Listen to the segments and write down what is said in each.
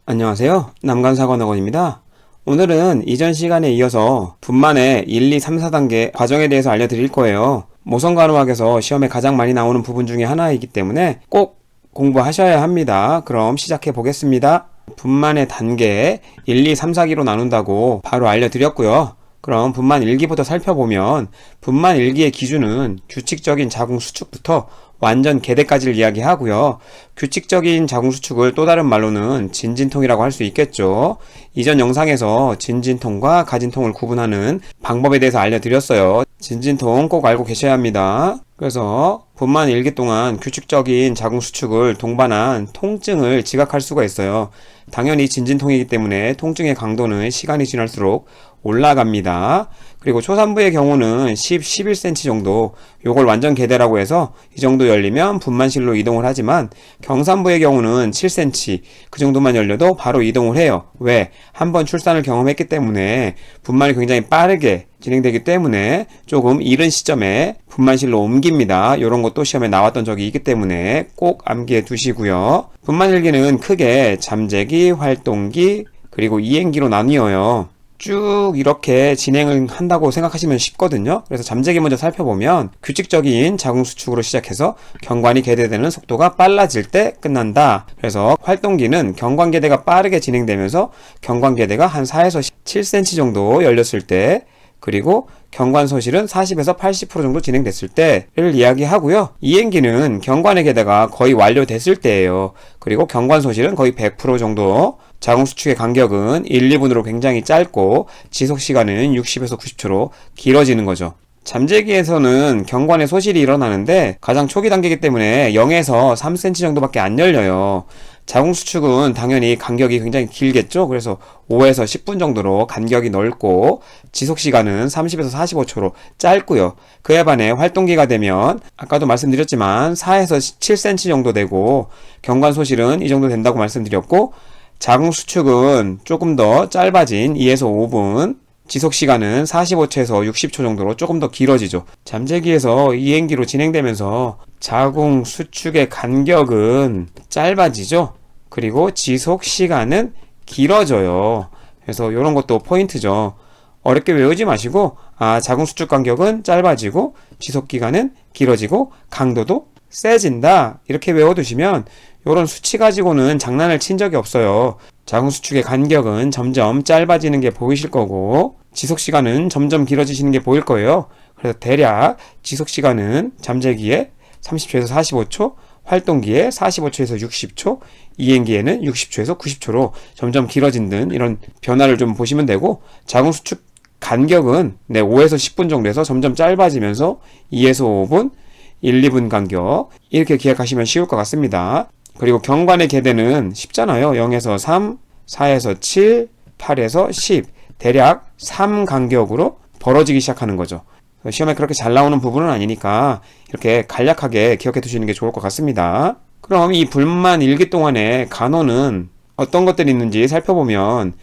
안녕하세요. 남간사관학원입니다. 오늘은 이전 시간에 이어서 분만의 1, 2, 3, 4단계 과정에 대해서 알려드릴 거예요. 모성간호학에서 시험에 가장 많이 나오는 부분 중에 하나이기 때문에 꼭 공부하셔야 합니다. 그럼 시작해 보겠습니다. 분만의 단계 1, 2, 3, 4기로 나눈다고 바로 알려드렸고요. 그럼 분만 1기부터 살펴보면 분만 1기의 기준은 규칙적인 자궁 수축부터 완전 개대까지를 이야기하고요. 규칙적인 자궁 수축을 또 다른 말로는 진진통이라고 할 수 있겠죠. 이전 영상에서 진진통과 가진통을 구분하는 방법에 대해서 알려드렸어요. 진진통 꼭 알고 계셔야 합니다. 그래서 분만 1기 동안 규칙적인 자궁 수축을 동반한 통증을 지각할 수가 있어요. 당연히 진진통이기 때문에 통증의 강도는 시간이 지날수록 올라갑니다. 그리고 초산부의 경우는 10, 11cm 정도, 요걸 완전 개대라고 해서 이 정도 열리면 분만실로 이동을 하지만 경산부의 경우는 7cm, 그 정도만 열려도 바로 이동을 해요. 왜? 한번 출산을 경험했기 때문에 분만이 굉장히 빠르게 진행되기 때문에 조금 이른 시점에 분만실로 옮깁니다. 이런 것도 시험에 나왔던 적이 있기 때문에 꼭 암기해 두시고요. 분만 1기는 크게 잠재기, 활동기, 그리고 이행기로 나뉘어요. 쭉 이렇게 진행을 한다고 생각하시면 쉽거든요. 그래서 잠재기 먼저 살펴보면 규칙적인 자궁 수축으로 시작해서 경관이 개대되는 속도가 빨라질 때 끝난다. 그래서 활동기는 경관 개대가 빠르게 진행되면서 경관 개대가 한 4에서 7cm 정도 열렸을 때, 그리고 경관 소실은 40에서 80% 정도 진행됐을 때를 이야기하고요. 이행기는 경관의 개대가 거의 완료됐을 때예요. 그리고 경관 소실은 거의 100% 정도, 자궁 수축의 간격은 1, 2분으로 굉장히 짧고 지속 시간은 60에서 90초로 길어지는 거죠. 잠재기에서는 경관의 소실이 일어나는데 가장 초기 단계이기 때문에 0에서 3cm 정도밖에 안 열려요. 자궁 수축은 당연히 간격이 굉장히 길겠죠. 그래서 5에서 10분 정도로 간격이 넓고 지속 시간은 30에서 45초로 짧고요. 그에 반해 활동기가 되면 아까도 말씀드렸지만 4에서 7cm 정도 되고 경관 소실은 이 정도 된다고 말씀드렸고, 자궁 수축은 조금 더 짧아진 2에서 5분, 지속 시간은 45초에서 60초 정도로 조금 더 길어지죠. 잠재기에서 이행기로 진행되면서 자궁 수축의 간격은 짧아지죠. 그리고 지속 시간은 길어져요. 그래서 이런 것도 포인트죠. 어렵게 외우지 마시고, 자궁 수축 간격은 짧아지고 지속 기간은 길어지고 강도도 세진다, 이렇게 외워두시면 이런 수치 가지고는 장난을 친 적이 없어요. 자궁 수축의 간격은 점점 짧아지는 게 보이실 거고 지속 시간은 점점 길어지시는 게 보일 거예요. 그래서 대략 지속 시간은 잠재기에 30초에서 45초, 활동기에 45초에서 60초, 이행기에는 60초에서 90초로 점점 길어진 이런 변화를 좀 보시면 되고, 자궁 수축 간격은 5에서 10분 정도에서 점점 짧아지면서 2에서 5분, 1, 2분 간격, 이렇게 기억하시면 쉬울 것 같습니다. 그리고 경관의 개대는 쉽잖아요. 0에서 3, 4에서 7, 8에서 10, 대략 3 간격으로 벌어지기 시작하는 거죠. 시험에 그렇게 잘 나오는 부분은 아니니까 이렇게 간략하게 기억해 두시는 게 좋을 것 같습니다. 그럼 이 분만 1기 동안의 간호는 어떤 것들이 있는지 살펴보면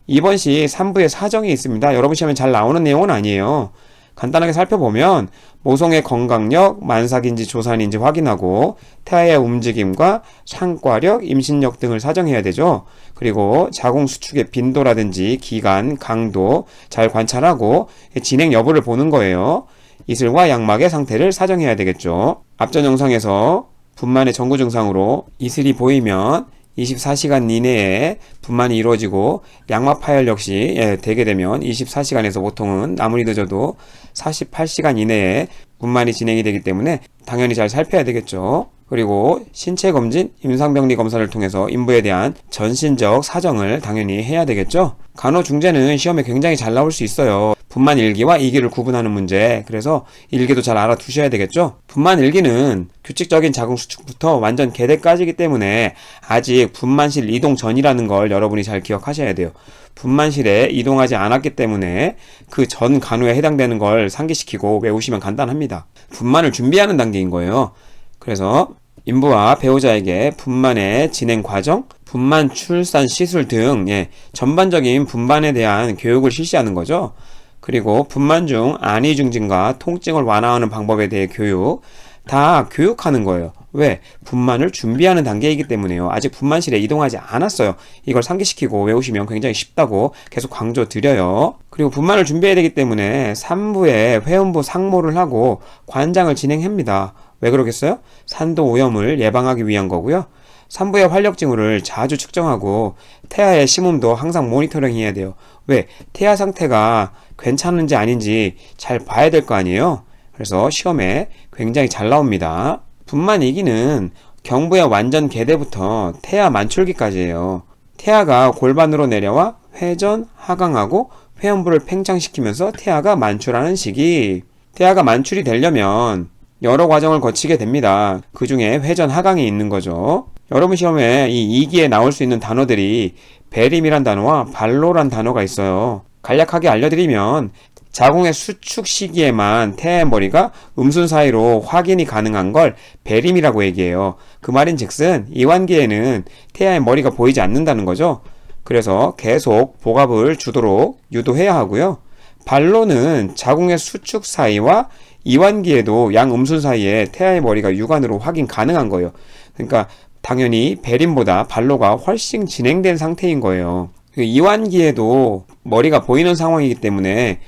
이번 시 3부에 사정이 있습니다. 여러분 시험에 잘 나오는 내용은 아니에요. 간단하게 살펴보면 모성의 건강력, 만삭인지 조산인지 확인하고 태아의 움직임과 상과력, 임신력 등을 사정해야 되죠. 그리고 자궁 수축의 빈도라든지 기간, 강도 잘 관찰하고 진행 여부를 보는 거예요. 이슬과 양막의 상태를 사정해야 되겠죠. 앞전 영상에서 분만의 전구 증상으로 이슬이 보이면 24시간 이내에 분만이 이루어지고 양막 파열 역시 되게 되면 24시간에서 보통은 아무리 늦어도 48시간 이내에 분만이 진행이 되기 때문에 당연히 잘 살펴야 되겠죠. 그리고 신체검진, 임상병리 검사를 통해서 인부에 대한 전신적 사정을 당연히 해야 되겠죠. 간호중재는 시험에 굉장히 잘 나올 수 있어요. 분만 1기와 2기를 구분하는 문제, 그래서 1기도 잘 알아두셔야 되겠죠. 분만 1기는 규칙적인 자궁 수축부터 완전 개대까지이기 때문에 아직 분만실 이동 전이라는 걸 여러분이 잘 기억하셔야 돼요. 분만실에 이동하지 않았기 때문에 그 전 간호에 해당되는 걸 상기시키고 외우시면 간단합니다. 분만을 준비하는 단계인 거예요. 그래서 인부와 배우자에게 분만의 진행 과정, 분만 출산 시술 등 전반적인 분만에 대한 교육을 실시하는 거죠. 그리고 분만 중 안위 증진과 통증을 완화하는 방법에 대해 교육, 다 교육하는 거예요. 왜? 분만을 준비하는 단계이기 때문에요. 아직 분만실에 이동하지 않았어요. 이걸 상기시키고 외우시면 굉장히 쉽다고 계속 강조드려요. 그리고 분만을 준비해야 되기 때문에 3부에 회음부 상모를 하고 관장을 진행합니다. 왜 그러겠어요? 산도 오염을 예방하기 위한 거고요. 3부의 활력 징후를 자주 측정하고 태아의 심음도 항상 모니터링 해야 돼요. 왜? 태아 상태가 괜찮은지 아닌지 잘 봐야 될 거 아니에요? 그래서 시험에 굉장히 잘 나옵니다. 분만 2기는 경부의 완전 개대부터 태아 만출기까지예요. 태아가 골반으로 내려와 회전, 하강하고 회음부를 팽창시키면서 태아가 만출하는 시기. 태아가 만출이 되려면 여러 과정을 거치게 됩니다. 그 중에 회전, 하강이 있는 거죠. 여러분 시험에 이 2기에 나올 수 있는 단어들이 배림이란 단어와 발로란 단어가 있어요. 간략하게 알려드리면 자궁의 수축 시기에만 태아의 머리가 음순 사이로 확인이 가능한 걸 배림이라고 얘기해요. 그 말인즉슨 이완기에는 태아의 머리가 보이지 않는다는 거죠. 그래서 계속 복압을 주도록 유도해야 하고요. 발로는 자궁의 수축 사이와 이완기에도 양 음순 사이에 태아의 머리가 육안으로 확인 가능한 거예요. 그러니까 당연히 배림보다 발로가 훨씬 진행된 상태인 거예요. 이완기에도 머리가 보이는 상황이기 때문에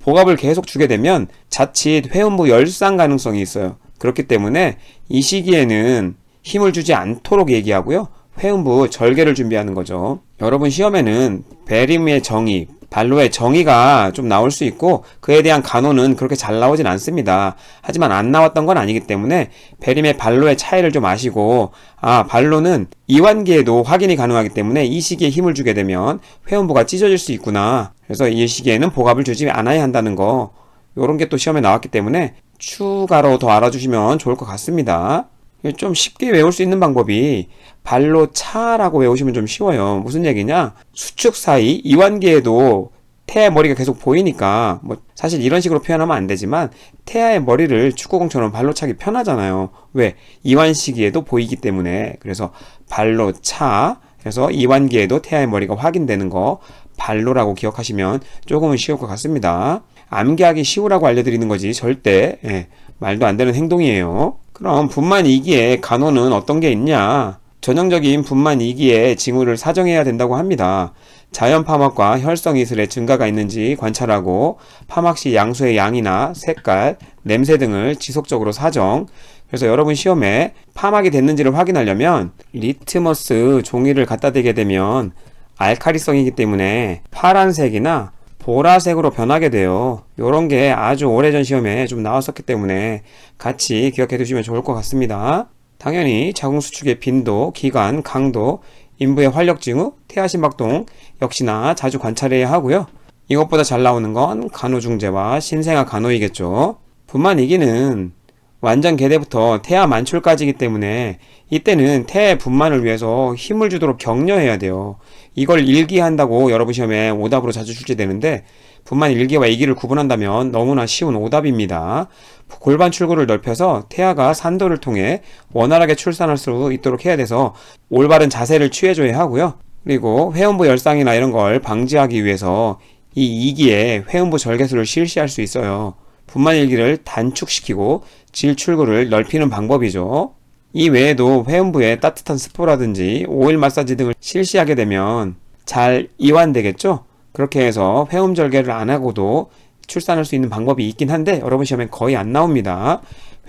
복압을 계속 주게 되면 자칫 회음부 열상 가능성이 있어요. 그렇기 때문에 이 시기에는 힘을 주지 않도록 얘기하고요. 회음부 절개를 준비하는 거죠. 여러분 시험에는 배림의 정의, 발로의 정의가 좀 나올 수 있고 그에 대한 간호는 그렇게 잘 나오진 않습니다. 하지만 안 나왔던 건 아니기 때문에 배림의 발로의 차이를 좀 아시고 발로는 이완기에도 확인이 가능하기 때문에 이 시기에 힘을 주게 되면 회음부가 찢어질 수 있구나. 그래서 이 시기에는 복압을 주지 않아야 한다는 거, 요런 게 또 시험에 나왔기 때문에 추가로 더 알아주시면 좋을 것 같습니다. 좀 쉽게 외울 수 있는 방법이 발로 차라고 외우시면 좀 쉬워요. 무슨 얘기냐? 수축 사이 이완기에도 태아의 머리가 계속 보이니까 사실 이런 식으로 표현하면 안 되지만 태아의 머리를 축구공처럼 발로 차기 편하잖아요. 왜? 이완 시기에도 보이기 때문에. 그래서 발로 차, 그래서 이완기에도 태아의 머리가 확인되는 거 발로라고 기억하시면 조금은 쉬울 것 같습니다. 암기하기 쉬우라고 알려드리는 거지 절대 말도 안 되는 행동이에요. 그럼 분만 2기의 간호는 어떤 게 있냐? 전형적인 분만 2기의 징후를 사정해야 된다고 합니다. 자연 파막과 혈성 이슬의 증가가 있는지 관찰하고 파막 시 양수의 양이나 색깔, 냄새 등을 지속적으로 사정. 그래서 여러분 시험에 파막이 됐는지를 확인하려면 리트머스 종이를 갖다 대게 되면 알칼리성이기 때문에 파란색이나 보라색으로 변하게 돼요. 요런 게 아주 오래전 시험에 좀 나왔었기 때문에 같이 기억해 두시면 좋을 것 같습니다. 당연히 자궁 수축의 빈도, 기간, 강도, 인부의 활력 징후, 태아 심박동 역시나 자주 관찰해야 하고요. 이것보다 잘 나오는 건 간호중재와 신생아 간호이겠죠. 분만 2기는 완전 개대부터 태아 만출까지이기 때문에 이때는 태아의 분만을 위해서 힘을 주도록 격려해야 돼요. 이걸 1기 한다고 여러분 시험에 오답으로 자주 출제되는데 분만 1기와 2기를 구분한다면 너무나 쉬운 오답입니다. 골반 출구를 넓혀서 태아가 산도를 통해 원활하게 출산할 수 있도록 해야 돼서 올바른 자세를 취해줘야 하고요. 그리고 회음부 열상이나 이런 걸 방지하기 위해서 이 2기에 회음부 절개술을 실시할 수 있어요. 분만 1기를 단축시키고 질 출구를 넓히는 방법이죠. 이 외에도 회음부에 따뜻한 스프라든지 오일 마사지 등을 실시하게 되면 잘 이완되겠죠? 그렇게 해서 회음 절개를 안 하고도 출산할 수 있는 방법이 있긴 한데 여러분 시험엔 거의 안 나옵니다.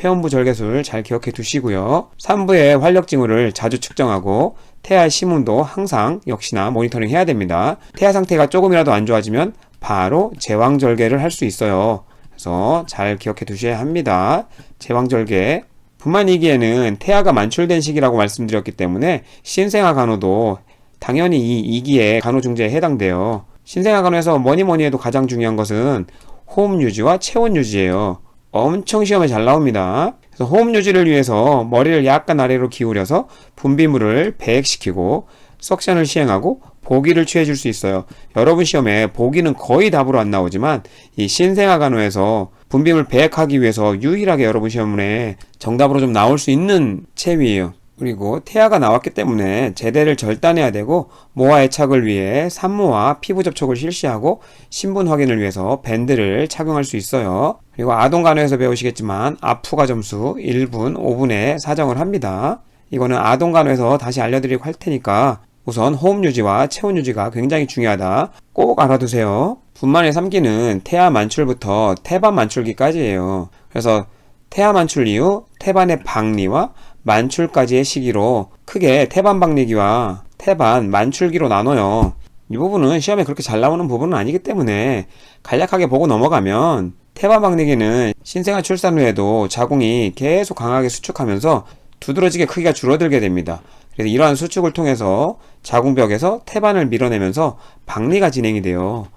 회음부 절개술 잘 기억해 두시고요. 3부의 활력 징후를 자주 측정하고 태아의 심음도 항상 역시나 모니터링 해야 됩니다. 태아 상태가 조금이라도 안 좋아지면 바로 제왕절개를 할 수 있어요. 그래서 잘 기억해 두셔야 합니다. 제왕절개. 분만 2기에는 태아가 만출된 시기라고 말씀드렸기 때문에 신생아 간호도 당연히 이 2기의 간호중재에 해당돼요. 신생아 간호에서 뭐니 해도 가장 중요한 것은 호흡 유지와 체온 유지예요. 엄청 시험에 잘 나옵니다. 그래서 호흡 유지를 위해서 머리를 약간 아래로 기울여서 분비물을 배액시키고 석션을 시행하고 보기를 취해줄 수 있어요. 여러분 시험에 보기는 거의 답으로 안 나오지만 이 신생아 간호에서 분비물 배액하기 위해서 유일하게 여러분 시험에 정답으로 좀 나올 수 있는 체위예요. 그리고 태아가 나왔기 때문에 제대를 절단해야 되고 모아 애착을 위해 산모와 피부 접촉을 실시하고 신분 확인을 위해서 밴드를 착용할 수 있어요. 그리고 아동간호에서 배우시겠지만 아프가 점수 1분, 5분에 사정을 합니다. 이거는 아동간호에서 다시 알려드리고 할 테니까 우선 호흡 유지와 체온 유지가 굉장히 중요하다. 꼭 알아두세요. 분만의 3기는 태아 만출부터 태반 만출기까지예요. 그래서 태아 만출 이후 태반의 박리와 만출까지의 시기로 크게 태반 박리기와 태반 만출기로 나눠요. 이 부분은 시험에 그렇게 잘 나오는 부분은 아니기 때문에 간략하게 보고 넘어가면 태반 박리기는 신생아 출산 후에도 자궁이 계속 강하게 수축하면서 두드러지게 크기가 줄어들게 됩니다. 그래서 이러한 수축을 통해서 자궁벽에서 태반을 밀어내면서 박리가 진행이 돼요.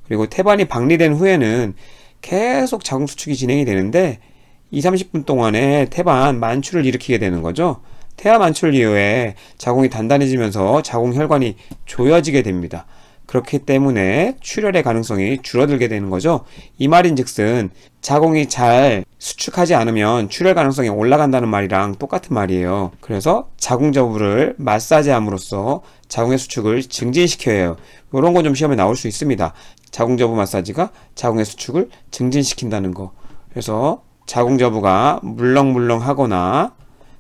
그리고 태반이 박리된 후에는 계속 자궁 수축이 진행이 되는데 20-30분 동안에 태반 만출을 일으키게 되는 거죠. 태아 만출 이후에 자궁이 단단해지면서 자궁 혈관이 조여지게 됩니다. 그렇기 때문에 출혈의 가능성이 줄어들게 되는 거죠. 이 말인즉슨 자궁이 잘 수축하지 않으면 출혈 가능성이 올라간다는 말이랑 똑같은 말이에요. 그래서 자궁저부를 마사지함으로써 자궁의 수축을 증진시켜야 해요. 이런 건 좀 시험에 나올 수 있습니다. 자궁저부 마사지가 자궁의 수축을 증진시킨다는 거. 그래서 자궁저부가 물렁물렁하거나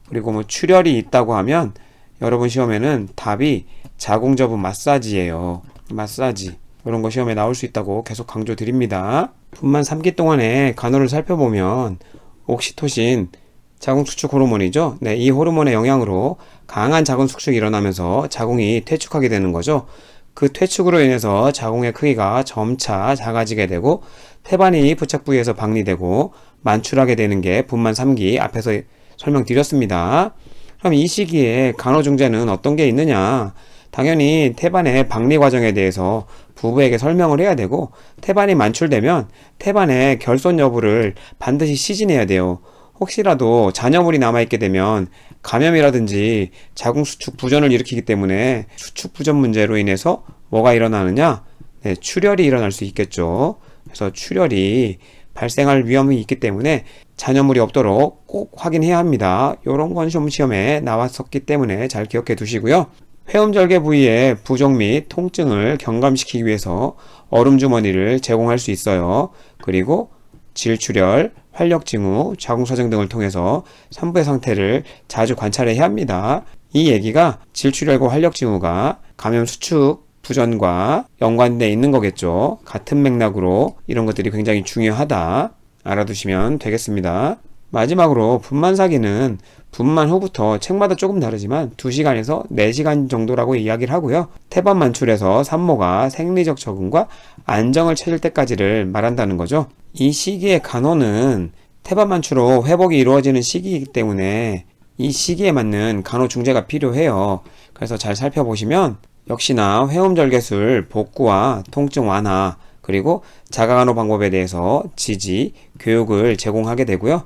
그리고 뭐 출혈이 있다고 하면 여러분 시험에는 답이 자궁저부 마사지예요. 마사지. 이런 거 시험에 나올 수 있다고 계속 강조드립니다. 분만 3기 동안에 간호를 살펴보면 옥시토신 자궁수축 호르몬이죠. 네, 이 호르몬의 영향으로 강한 자궁 수축이 일어나면서 자궁이 퇴축하게 되는 거죠. 그 퇴축으로 인해서 자궁의 크기가 점차 작아지게 되고 태반이 부착 부위에서 박리되고 만출하게 되는 게 분만 3기 앞에서 설명드렸습니다. 그럼 이 시기에 간호중재는 어떤 게 있느냐? 당연히 태반의 박리 과정에 대해서 부부에게 설명을 해야 되고 태반이 만출되면 태반의 결손 여부를 반드시 시진해야 돼요. 혹시라도 잔여물이 남아있게 되면 감염이라든지 자궁 수축 부전을 일으키기 때문에 수축 부전 문제로 인해서 뭐가 일어나느냐? 네, 출혈이 일어날 수 있겠죠. 그래서 출혈이 발생할 위험이 있기 때문에 잔여물이 없도록 꼭 확인해야 합니다. 이런 건 시험에 나왔었기 때문에 잘 기억해 두시고요. 회음절개 부위의 부종 및 통증을 경감시키기 위해서 얼음주머니를 제공할 수 있어요. 그리고 질출혈, 활력징후, 자궁사정 등을 통해서 산부의 상태를 자주 관찰해야 합니다. 이 얘기가 질출혈과 활력징후가 감염 수축 부전과 연관되어 있는 거겠죠. 같은 맥락으로 이런 것들이 굉장히 중요하다. 알아두시면 되겠습니다. 마지막으로 분만사기는 분만 후부터 책마다 조금 다르지만 2시간에서 4시간 정도라고 이야기를 하고요. 태반 만출에서 산모가 생리적 적응과 안정을 찾을 때까지를 말한다는 거죠. 이 시기의 간호는 태반 만출로 회복이 이루어지는 시기이기 때문에 이 시기에 맞는 간호 중재가 필요해요. 그래서 잘 살펴보시면 역시나 회음절개술 복구와 통증 완화 그리고 자가간호 방법에 대해서 지지, 교육을 제공하게 되고요.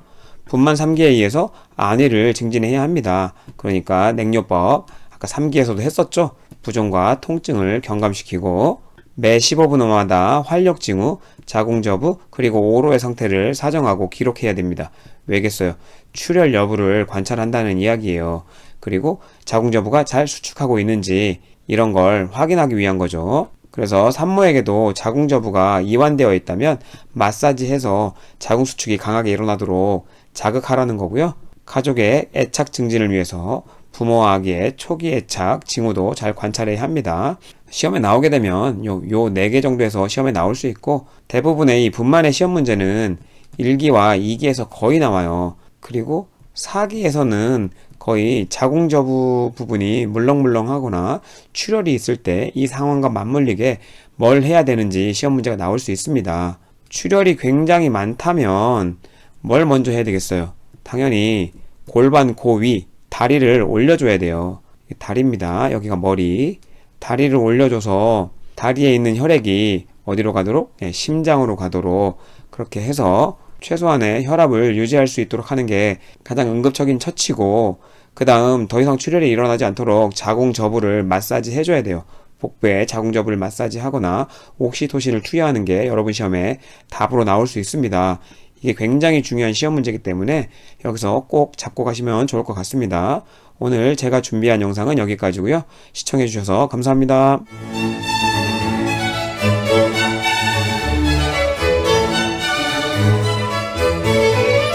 분만 3기에 의해서 안위를 증진해야 합니다. 그러니까 냉요법, 아까 3기에서도 했었죠. 부종과 통증을 경감시키고 매 15분마다 활력징후, 자궁저부, 그리고 오로의 상태를 사정하고 기록해야 됩니다. 왜겠어요? 출혈 여부를 관찰한다는 이야기예요. 그리고 자궁저부가 잘 수축하고 있는지 이런 걸 확인하기 위한 거죠. 그래서 산모에게도 자궁저부가 이완되어 있다면 마사지해서 자궁 수축이 강하게 일어나도록 자극하라는 거고요. 가족의 애착 증진을 위해서 부모와 아기의 초기 애착 징후도 잘 관찰해야 합니다. 시험에 나오게 되면 요 4개 정도에서 시험에 나올 수 있고 대부분의 이 분만의 시험 문제는 1기와 2기에서 거의 나와요. 그리고 4기에서는 거의 자궁저부 부분이 물렁물렁하거나 출혈이 있을 때 이 상황과 맞물리게 뭘 해야 되는지 시험 문제가 나올 수 있습니다. 출혈이 굉장히 많다면 뭘 먼저 해야 되겠어요? 당연히 골반 고위 다리를 올려줘야 돼요. 다리입니다. 여기가 머리. 다리를 올려줘서 다리에 있는 혈액이 어디로 가도록? 네, 심장으로 가도록 그렇게 해서 최소한의 혈압을 유지할 수 있도록 하는 게 가장 응급적인 처치고 그 다음 더 이상 출혈이 일어나지 않도록 자궁저부를 마사지 해줘야 돼요. 복부에 자궁저부를 마사지 하거나 옥시토신을 투여하는 게 여러분 시험에 답으로 나올 수 있습니다. 이게 굉장히 중요한 시험 문제이기 때문에 여기서 꼭 잡고 가시면 좋을 것 같습니다. 오늘 제가 준비한 영상은 여기까지고요. 시청해 주셔서 감사합니다.